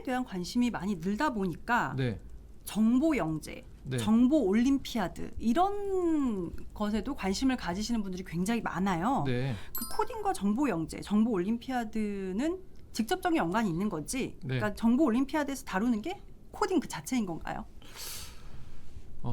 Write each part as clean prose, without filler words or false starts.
대한 관심이 많이 늘다 보니까 네. 정보 영재, 네. 정보 올림피아드 이런 것에도 관심을 가지시는 분들이 굉장히 많아요. 네. 그 코딩과 정보 영재, 정보 올림피아드는 직접적인 연관이 있는 거지. 네. 그러니까 정보 올림피아드에서 다루는 게 코딩 그 자체인 건가요?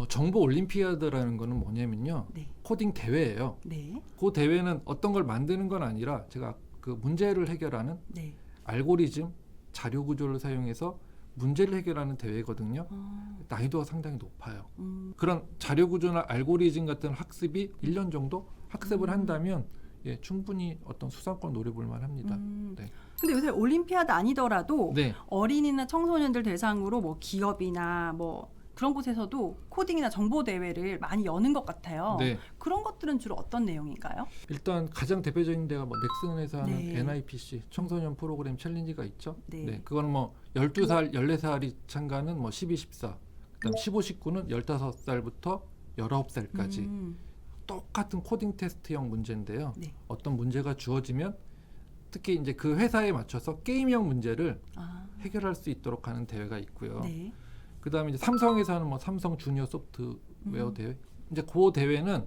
정보 올림피아드라는 거는 뭐냐면요. 네. 코딩 대회예요. 네. 그 대회는 어떤 걸 만드는 건 아니라 제가 그 문제를 해결하는 네. 알고리즘, 자료 구조를 사용해서 문제를 해결하는 대회거든요. 어, 난이도가 상당히 높아요. 음, 그런 자료 구조나 알고리즘 같은 학습이 1년 정도 학습을 한다면 예, 충분히 어떤 수상권 노려볼 만합니다. 네. 근데 요새 올림피아드 아니더라도 네. 어린이나 청소년들 대상으로 뭐 기업이나 뭐 그런 곳에서도 코딩이나 정보 대회를 많이 여는 것 같아요. 네. 그런 것들은 주로 어떤 내용인가요? 일단 가장 대표적인 데가 뭐 넥슨에서 하는 네. NIPC 청소년 프로그램 챌린지가 있죠. 네. 그거는 뭐 12살, 14살이 참가하는 뭐 12, 14. 그다음 15, 19는 15살부터 19살까지 음, 똑같은 코딩 테스트형 문제인데요. 네. 어떤 문제가 주어지면 특히 이제 그 회사에 맞춰서 게임형 문제를 아, 해결할 수 있도록 하는 대회가 있고요. 네. 그다음에 이제 삼성에서 하는 뭐 삼성 주니어 소프트웨어 대회. 이제 그 대회는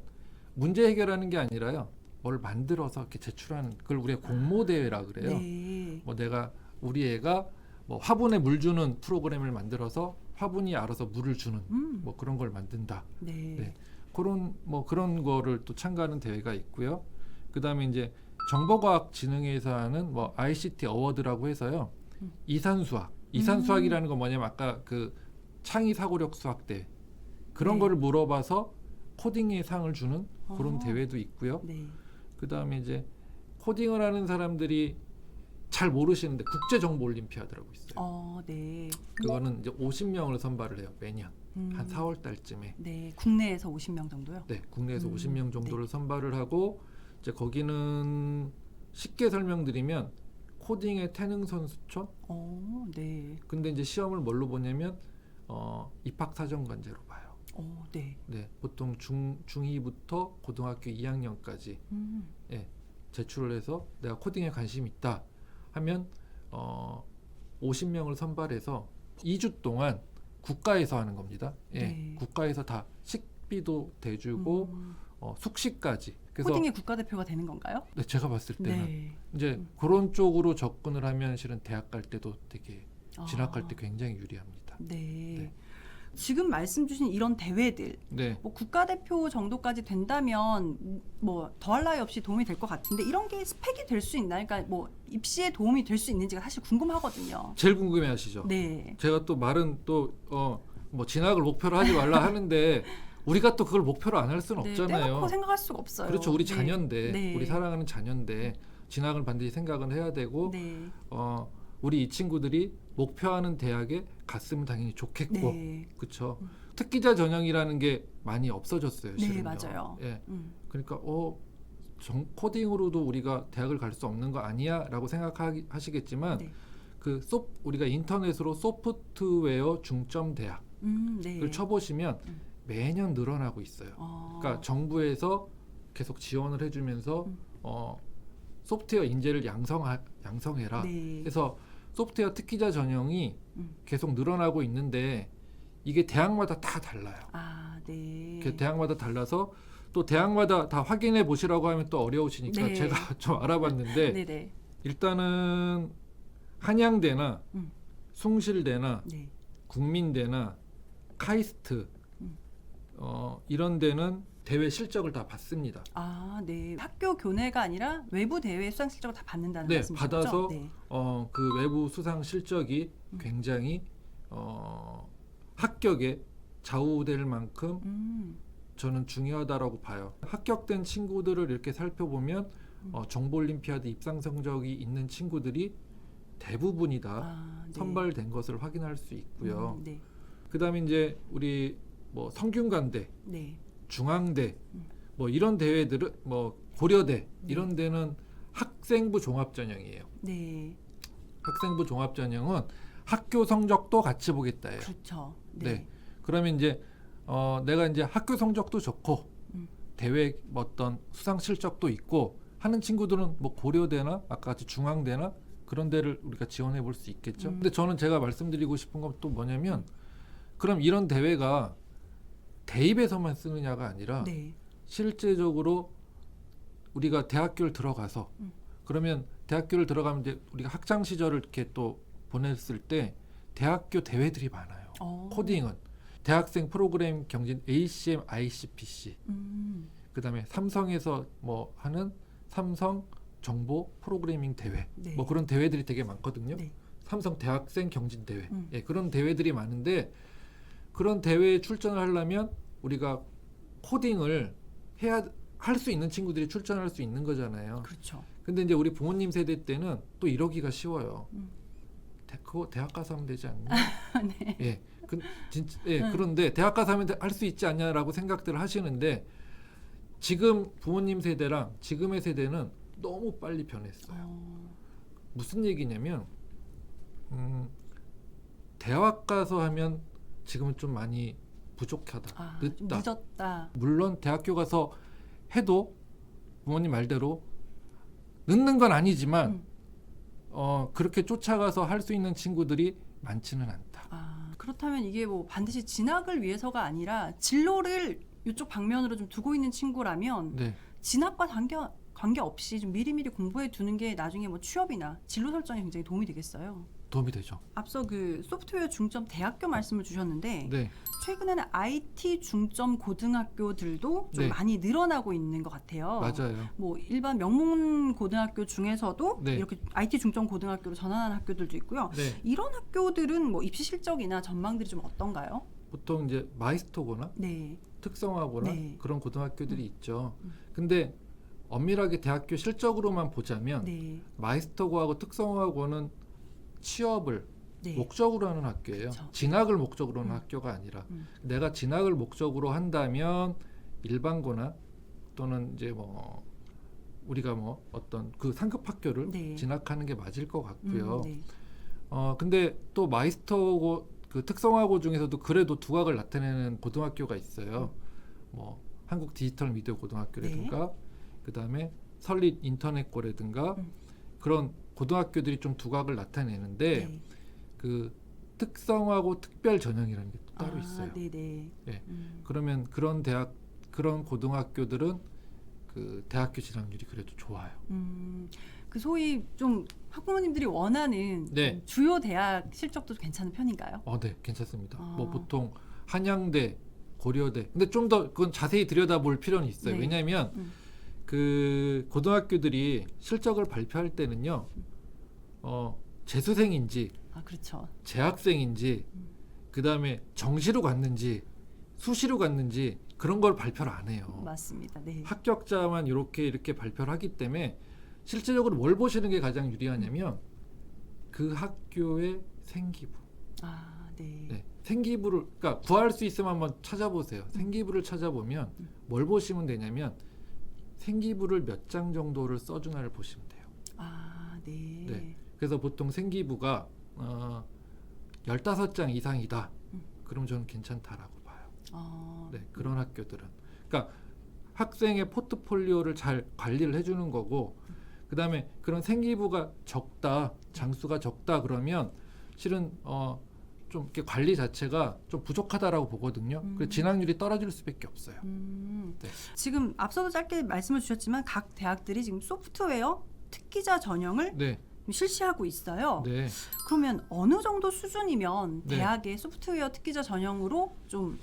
문제 해결하는 게 아니라요. 뭘 만들어서 이렇게 제출하는 그걸 우리가 공모 대회라 그래요. 네. 뭐 내가 우리 애가 뭐 화분에 물 주는 프로그램을 만들어서 화분이 알아서 물을 주는 뭐 그런 걸 만든다. 네. 네. 그런 뭐 그런 거를 또 참가하는 대회가 있고요. 그다음에 이제 정보과학진흥회에서 하는 뭐 ICT 어워드라고 해서요. 이산수학. 이산수학이라는 건 뭐냐면 아까 그 창의 사고력 수학 대회 그런 네. 거를 물어봐서 코딩의 상을 주는 그런 어. 대회도 있고요. 네. 그다음에 이제 코딩을 하는 사람들이 잘 모르시는데 국제 정보 올림피아드라고 있어요. 네. 그거는 이제 50명을 선발을 해요. 매년 한 4월 달쯤에. 네. 국내에서 50명 정도요? 네, 국내에서 50명 정도를 네. 선발을 하고 이제 거기는 쉽게 설명드리면 코딩의 태능 선수촌. 네. 근데 이제 시험을 뭘로 보냐면 입학 사정 관제로 봐요. 네. 네, 보통 중2부터 고등학교 2학년까지 예, 제출을 해서 내가 코딩에 관심이 있다 하면 50명을 선발해서 2주 동안 국가에서 하는 겁니다. 예, 네. 국가에서 다 식비도 대주고 숙식까지. 그래서 코딩의 국가대표가 되는 건가요? 네, 제가 봤을 때는 네. 이제 그런 쪽으로 접근을 하면 실은 대학 갈 때도 되게 진학할 아. 때 굉장히 유리합니다. 네. 네. 지금 말씀 주신 이런 대회들 네. 뭐 국가대표 정도까지 된다면 뭐 더할 나위 없이 도움이 될 것 같은데 이런 게 스펙이 될 수 있나요? 그러니까 뭐 입시에 도움이 될 수 있는지가 사실 궁금하거든요. 제일 궁금해하시죠? 네. 제가 또 말은 또 뭐 진학을 목표로 하지 말라 하는데 우리가 또 그걸 목표로 안 할 수는 네, 없잖아요. 떼놓고 생각할 수가 없어요. 그렇죠. 우리 네. 자녀인데 네. 우리 사랑하는 자녀인데 진학을 반드시 생각은 해야 되고 네. 우리 이 친구들이 목표하는 대학에 갔으면 당연히 좋겠고 네. 그렇죠. 특기자 전형이라는 게 많이 없어졌어요. 네, 실은요. 맞아요. 예. 그러니까 코딩으로도 우리가 대학을 갈 수 없는 거 아니야라고 생각하시겠지만 네. 우리가 인터넷으로 소프트웨어 중점 대학을 네. 쳐보시면 매년 늘어나고 있어요. 그러니까 정부에서 계속 지원을 해주면서 소프트웨어 인재를 양성해라. 네. 그래서 소프트웨어 특기자 전형이 계속 늘어나고 있는데 이게 대학마다 다 달라요. 네. 대학마다 달라서 또 대학마다 다 확인해 보시라고 하면 또 어려우시니까 네. 제가 좀 알아봤는데 네, 네. 일단은 한양대나 숭실대나 네. 국민대나 카이스트 이런 데는 대회 실적을 다 받습니다. 네. 학교 교내가 아니라 외부 대회 수상 실적을 다 받는다는 네, 말씀이시죠? 받아서 네. 그 외부 수상 실적이 굉장히 합격에 좌우될 만큼 저는 중요하다라고 봐요. 합격된 친구들을 이렇게 살펴보면 정보올림피아드 입상 성적이 있는 친구들이 대부분이 다 네. 선발된 것을 확인할 수 있고요. 네. 그다음에 이제 우리 뭐 성균관대, 네. 중앙대 뭐 이런 대회들은 뭐 고려대 이런 데는 학생부 종합 전형이에요. 네. 학생부 종합 전형은 학교 성적도 같이 보겠다예요. 그렇죠. 네. 그러면 이제 내가 이제 학교 성적도 좋고 대회 어떤 수상 실적도 있고 하는 친구들은 뭐 고려대나 아까 같이 중앙대나 그런 데를 우리가 지원해 볼 수 있겠죠. 근데 저는 제가 말씀드리고 싶은 건 또 뭐냐면 그럼 이런 대회가 대입에서만 쓰느냐가 아니라 네. 실제적으로 우리가 대학교를 들어가서 그러면 대학교를 들어가면 이제 우리가 학창 시절을 이렇게 또 보냈을 때 대학교 대회들이 많아요. 코딩은 대학생 프로그램 경진 ACM, ICPC. 그다음에 삼성에서 뭐 하는 삼성 정보 프로그래밍 대회. 네. 뭐 그런 대회들이 되게 많거든요. 네. 삼성 대학생 경진 대회. 예, 그런 대회들이 많은데 그런 대회에 출전을 하려면 우리가 코딩을 해야 할 수 있는 친구들이 출전할 수 있는 거잖아요. 그렇죠. 근데 이제 우리 부모님 세대 때는 또 이러기가 쉬워요. 그거 대학 가서 하면 되지 않냐? 네. 예, 그런데 대학 가서 하면 할 수 있지 않냐라고 생각들을 하시는데 지금 부모님 세대랑 지금의 세대는 너무 빨리 변했어요. 무슨 얘기냐면 대학 가서 하면 지금은 좀 많이 부족하다, 좀 늦다. 늦었다. 물론 대학교 가서 해도 부모님 말대로 늦는 건 아니지만 그렇게 쫓아가서 할 수 있는 친구들이 많지는 않다. 그렇다면 이게 뭐 반드시 진학을 위해서가 아니라 진로를 이쪽 방면으로 좀 두고 있는 친구라면 네. 진학과 관계없이 좀 미리미리 공부해 두는 게 나중에 뭐 취업이나 진로 설정에 굉장히 도움이 되겠어요. 도움이 되죠. 앞서 그 소프트웨어 중점 대학교 말씀을 주셨는데 네. 최근에는 IT 중점 고등학교들도 좀 네. 많이 늘어나고 있는 것 같아요. 맞아요. 뭐 일반 명문 고등학교 중에서도 네. 이렇게 IT 중점 고등학교로 전환하는 학교들도 있고요. 네. 이런 학교들은 뭐 입시 실적이나 전망들이 좀 어떤가요? 보통 이제 마이스터거나 네. 특성화고나 네. 그런 고등학교들이 있죠. 근데 엄밀하게 대학교 실적으로만 보자면 네. 마이스터고하고 특성화고는 취업을 네. 목적으로 하는 학교예요. 그쵸. 진학을 목적으로 하는 학교가 아니라 내가 진학을 목적으로 한다면 일반고나 또는 이제 뭐 우리가 뭐 어떤 그 상급 학교를 네. 진학하는 게 맞을 것 같고요. 네. 근데 또 마이스터고 그 특성화고 중에서도 그래도 두각을 나타내는 고등학교가 있어요. 뭐 한국 디지털 미디어 고등학교라든가 그다음에 설립 인터넷고라든가 그런 고등학교들이 좀 두각을 나타내는데 네. 그 특성화고 특별 전형이라는 게 또 따로 있어요. 네네. 네. 그러면 그런 고등학교들은 그 대학교 진학률이 그래도 좋아요. 그 소위 좀 학부모님들이 원하는 네. 좀 주요 대학 실적도 괜찮은 편인가요? 네, 괜찮습니다. 뭐 보통 한양대, 고려대. 근데 좀 더 그건 자세히 들여다볼 필요는 있어요. 네. 왜냐하면 그 고등학교들이 실적을 발표할 때는요, 재수생인지, 그렇죠. 재학생인지, 그 다음에 정시로 갔는지, 수시로 갔는지 그런 걸 발표를 안 해요. 맞습니다. 네. 합격자만 이렇게 발표를 하기 때문에 실제적으로 뭘 보시는 게 가장 유리하냐면 그 학교의 생기부. 네. 네, 생기부를 그러니까 구할 수 있으면 한번 찾아보세요. 생기부를 찾아보면 뭘 보시면 되냐면 생기부를 몇 장 정도를 써주나를 보시면 돼요. 네. 네. 그래서 보통 생기부가 15장 이상이다. 그럼 저는 괜찮다라고 봐요. 네, 그런 학교들은. 그러니까 학생의 포트폴리오를 잘 관리를 해주는 거고 그다음에 그런 생기부가 적다, 장수가 적다 그러면 실은 좀 이렇게 관리 자체가 좀 부족하다라고 보거든요. 그래서 진학률이 떨어질 수밖에 없어요. 네. 지금 앞서도 짧게 말씀을 주셨지만 각 대학들이 지금 소프트웨어 특기자 전형을 네. 실시하고 있어요. 네. 그러면 어느 정도 수준이면 네. 대학의 소프트웨어 특기자 전형으로 좀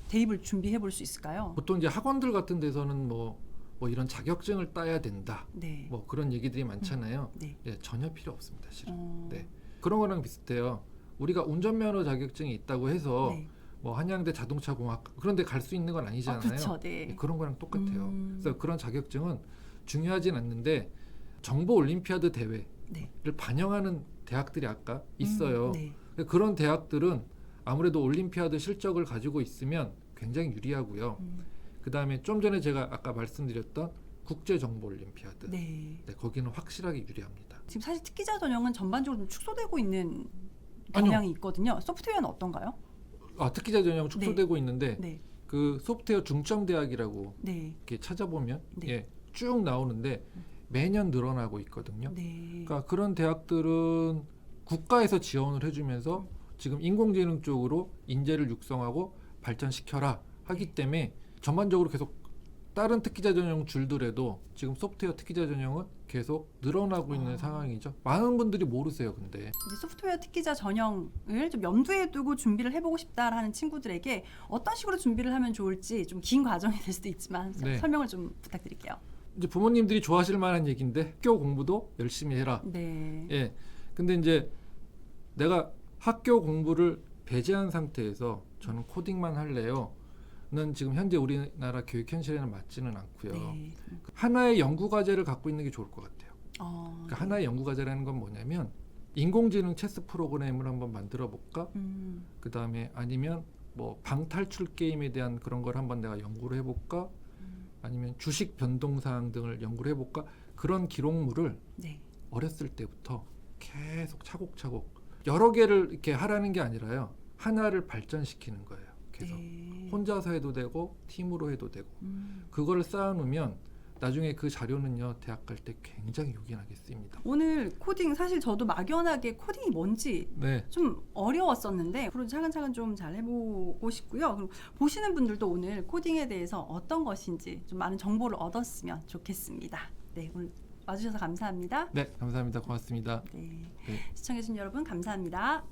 대입을 준비해 볼 수 있을까요? 보통 이제 학원들 같은 데서는 뭐 이런 자격증을 따야 된다. 네. 뭐 그런 얘기들이 많잖아요. 네. 네, 전혀 필요 없습니다, 실은. 네. 그런 거랑 비슷해요. 우리가 운전면허 자격증이 있다고 해서 네. 뭐 한양대 자동차공학 그런 데 갈 수 있는 건 아니잖아요. 그렇죠. 네. 네, 그런 거랑 똑같아요. 그래서 그런 자격증은 중요하진 않는데 정보 올림피아드 대회를 네. 반영하는 대학들이 아까 있어요. 네. 그런 대학들은 아무래도 올림피아드 실적을 가지고 있으면 굉장히 유리하고요. 그다음에 좀 전에 제가 아까 말씀드렸던 국제정보올림피아드. 네. 네, 거기는 확실하게 유리합니다. 지금 사실 특기자 전형은 전반적으로 좀 축소되고 있는 경향이 아니요. 있거든요. 소프트웨어는 어떤가요? 특기자 전형 축소되고 있는데 네. 그 소프트웨어 중점 대학이라고 네. 이렇게 찾아보면 네. 쭉 나오는데 매년 늘어나고 있거든요. 네. 그러니까 그런 대학들은 국가에서 지원을 해주면서 지금 인공지능 쪽으로 인재를 육성하고 발전시켜라 하기 때문에 전반적으로 계속 다른 특기자 전형 줄더라도 지금 소프트웨어 특기자 전형은 계속 늘어나고 있는 상황이죠. 많은 분들이 모르세요, 근데. 이제 소프트웨어 특기자 전형을 좀 염두에 두고 준비를 해보고 싶다라는 친구들에게 어떤 식으로 준비를 하면 좋을지 좀 긴 과정이 될 수도 있지만 네. 설명을 좀 부탁드릴게요. 이제 부모님들이 좋아하실 만한 얘기인데 학교 공부도 열심히 해라. 네. 예. 근데 이제 내가 학교 공부를 배제한 상태에서 저는 코딩만 할래요. 는 지금 현재 우리나라 교육 현실에는 맞지는 않고요. 네. 하나의 연구 과제를 갖고 있는 게 좋을 것 같아요. 그러니까 네. 하나의 연구 과제라는 건 뭐냐면 인공지능 체스 프로그램을 한번 만들어 볼까? 그 다음에 아니면 뭐 방탈출 게임에 대한 그런 걸 한번 내가 연구를 해볼까? 아니면 주식 변동사항 등을 연구를 해볼까? 그런 기록물을 네. 어렸을 때부터 계속 차곡차곡 여러 개를 이렇게 하라는 게 아니라요. 하나를 발전시키는 거예요. 계속 네. 혼자서 해도 되고 팀으로 해도 되고 그거를 쌓아놓으면 나중에 그 자료는요 대학 갈 때 굉장히 요긴하게 쓰입니다. 오늘 코딩 사실 저도 막연하게 코딩이 뭔지 네, 좀 어려웠었는데 앞으로 차근차근 좀 잘 해보고 싶고요. 그리고 보시는 분들도 오늘 코딩에 대해서 어떤 것인지 좀 많은 정보를 얻었으면 좋겠습니다. 네, 오늘 와주셔서 감사합니다. 네 감사합니다. 고맙습니다. 네. 네. 시청해주신 여러분 감사합니다.